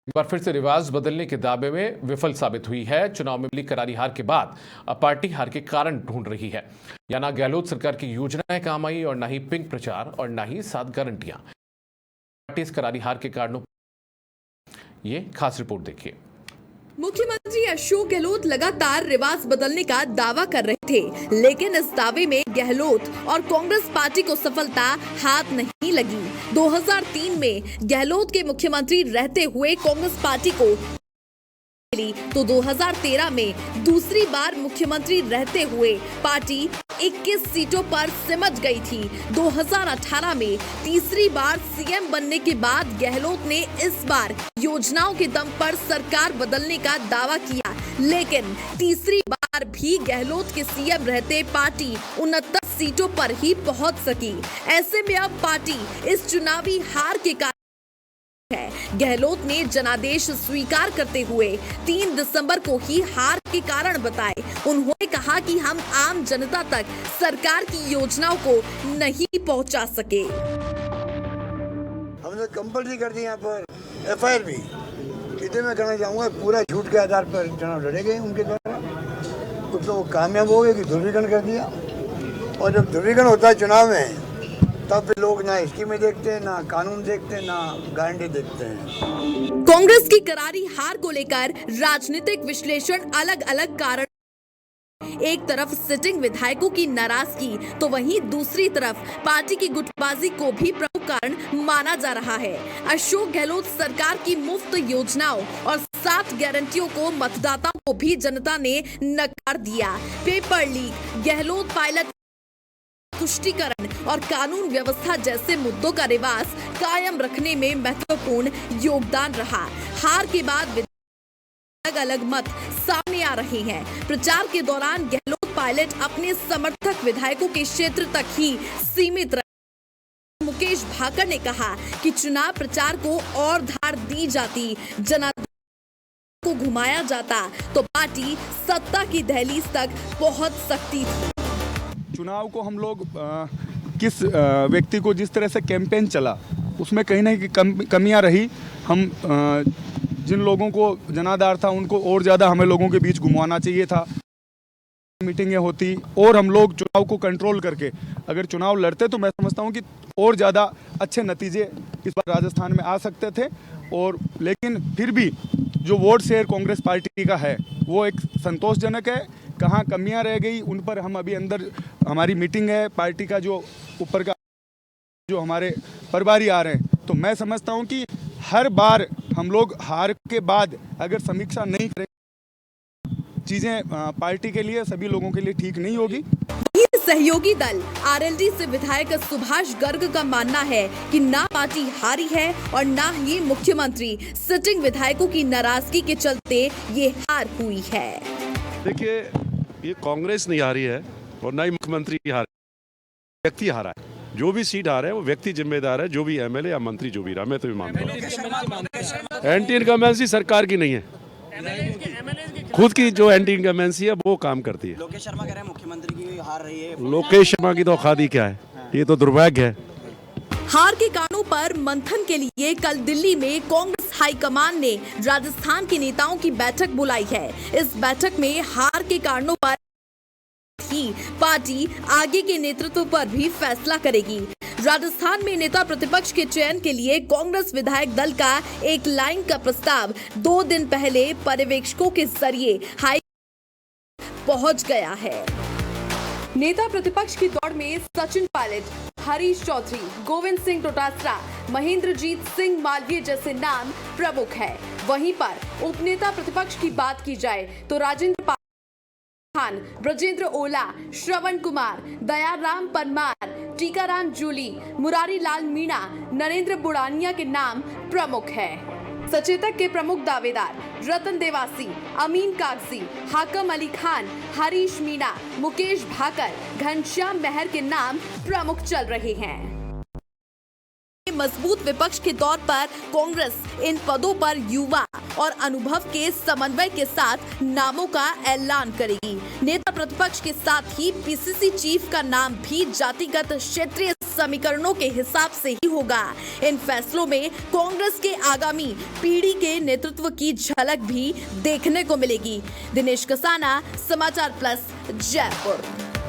एक बार फिर से रिवाज बदलने के दावे में विफल साबित हुई है। चुनाव में मिली करारी हार के बाद अब पार्टी हार के कारण ढूंढ रही है। या ना गहलोत सरकार की योजनाएं काम आई और ना ही पिंक प्रचार और ना ही 7 गारंटियां। पार्टी इस करारी हार के कारणों, ये खास रिपोर्ट देखिए। मुख्यमंत्री अशोक गहलोत लगातार रिवाज बदलने का दावा कर रहे थे, लेकिन इस दावे में गहलोत और कांग्रेस पार्टी को सफलता हाथ नहीं लगी। 2003 में गहलोत के मुख्यमंत्री रहते हुए कांग्रेस पार्टी को मिली, तो 2013 में दूसरी बार मुख्यमंत्री रहते हुए पार्टी 21 सीटों पर सिमट गई थी। 2018 में तीसरी बार सीएम बनने के बाद गहलोत ने इस बार योजनाओं के दम पर सरकार बदलने का दावा किया, लेकिन तीसरी बार भी गहलोत के सीएम रहते पार्टी 69 सीटों पर ही पहुंच सकी। ऐसे में अब पार्टी इस चुनावी हार के कारण है। गहलोत ने जनादेश स्वीकार करते हुए 3 दिसंबर को ही हार के कारण बताए। उन्होंने कहा कि हम आम जनता तक सरकार की योजनाओं को नहीं पहुंचा सके। हमने कंपल्सरी कर दी यहाँ पर एफआईआर भी। इतने मैं कहना चाहूँगा, पूरा झूठ के आधार पर चुनाव लड़े गए उनके द्वारा। कुछ तो कामयाब हो गए कि ध्रुवीकरण कर दिया, और जब ध्रुवीकरण होता है चुनाव में, तब लोग ना स्कीमें देखते हैं, ना कानून देखते हैं, ना गारंटी देखते हैं। कांग्रेस की करारी हार को लेकर राजनीतिक विश्लेषण अलग अलग कारण। एक तरफ सिटिंग विधायकों की नाराजगी, तो वहीं दूसरी तरफ पार्टी की गुटबाजी को भी प्रमुख कारण माना जा रहा है। अशोक गहलोत सरकार की मुफ्त योजनाओं और 7 गारंटियों को मतदाताओं को भी जनता ने नकार दिया। पेपर लीक, गहलोत पायलट, तुष्टीकरण और कानून व्यवस्था जैसे मुद्दों का रिवाज कायम रखने में महत्वपूर्ण योगदान रहा। हार के बाद अलग अलग मत सामने आ रहे हैं। प्रचार के दौरान गहलोत पायलट अपने समर्थक विधायकों के क्षेत्र तक ही सीमित रहे। मुकेश भाकर ने कहा कि चुनाव प्रचार को और धार दी जाती, जनादेश को घुमाया जाता, तो पार्टी सत्ता की दहलीज तक पहुंच सकती थी। चुनाव को हम लोग किस व्यक्ति को जिस तरह से कैंपेन चला, उसमें कहीं ना कहीं कमियां रही। हम जिन लोगों को जनाधार था, उनको और ज़्यादा हमें लोगों के बीच घुमाना चाहिए था। मीटिंगें होती और हम लोग चुनाव को कंट्रोल करके अगर चुनाव लड़ते, तो मैं समझता हूं कि और ज़्यादा अच्छे नतीजे इस बार राजस्थान में आ सकते थे। और लेकिन फिर भी जो वोट शेयर कांग्रेस पार्टी का है, वो एक संतोषजनक है। कहाँ कमियां रह गई, उन पर हम अभी अंदर हमारी मीटिंग है पार्टी का, जो ऊपर का जो हमारे प्रभारी आ रहे हैं। तो मैं समझता हूं कि हर बार हम लोग हार के बाद अगर समीक्षा नहीं करें, चीज़ें पार्टी के लिए, सभी लोगों के लिए ठीक नहीं होगी। सहयोगी दल आरएलडी से विधायक सुभाष गर्ग का मानना है कि ना पार्टी हारी है और ना ही मुख्यमंत्री सिटिंग विधायकों की नाराजगी के चलते ये हार हुई है। देखिए, ये कांग्रेस नहीं हारी है और ना ही मुख्यमंत्री हारा, व्यक्ति हारा है। जो भी सीट हारा है वो व्यक्ति जिम्मेदार है, जो भी एमएलए या मंत्री जो भी रहा। मैं तो भी मानता हूँ एंटी इनकम्बेंसी सरकार की नहीं है, खुद की जो एंटी इनकम्बेंसी है वो काम करती है। लोकेश शर्मा कह रहे हैं मुख्यमंत्री की हार रही है। लोकेश शर्मा की तो औकात ही क्या है, ये तो दुर्भाग्य है। हार के कारणों पर मंथन के लिए कल दिल्ली में कांग्रेस हाईकमान ने राजस्थान के नेताओं की बैठक बुलाई है। इस बैठक में हार के कारणों पर ही पार्टी आगे के नेतृत्व पर भी फैसला करेगी। राजस्थान में नेता प्रतिपक्ष के चयन के लिए कांग्रेस विधायक दल का एक लाइन का प्रस्ताव 2 दिन पहले पर्यवेक्षकों के जरिए हाई पहुंच गया है। नेता प्रतिपक्ष की दौड़ में सचिन पायलट, हरीश चौधरी, गोविंद सिंह डोटासरा, महेंद्रजीत सिंह मालवीय जैसे नाम प्रमुख है। वहीं पर उपनेता प्रतिपक्ष की बात की जाए तो राजेंद्र खान, ब्रजेंद्र ओला, श्रवण कुमार, दयाराम परमार, टीकाराम जूली, मुरारी लाल मीणा, नरेंद्र बुड़ानिया के नाम प्रमुख है। सचेतक के प्रमुख दावेदार रतन देवासी, अमीन कागजी, हाकम अली खान, हरीश मीणा, मुकेश भाकर, घनश्याम मेहर के नाम प्रमुख चल रहे हैं। मजबूत विपक्ष के तौर पर कांग्रेस इन पदों पर युवा और अनुभव के समन्वय के साथ नामों का ऐलान करेगी। नेता प्रतिपक्ष के साथ ही पीसीसी चीफ का नाम भी जातिगत क्षेत्रीय समीकरणों के हिसाब से ही होगा। इन फैसलों में कांग्रेस के आगामी पीढ़ी के नेतृत्व की झलक भी देखने को मिलेगी। दिनेश कसाना, समाचार प्लस, जयपुर।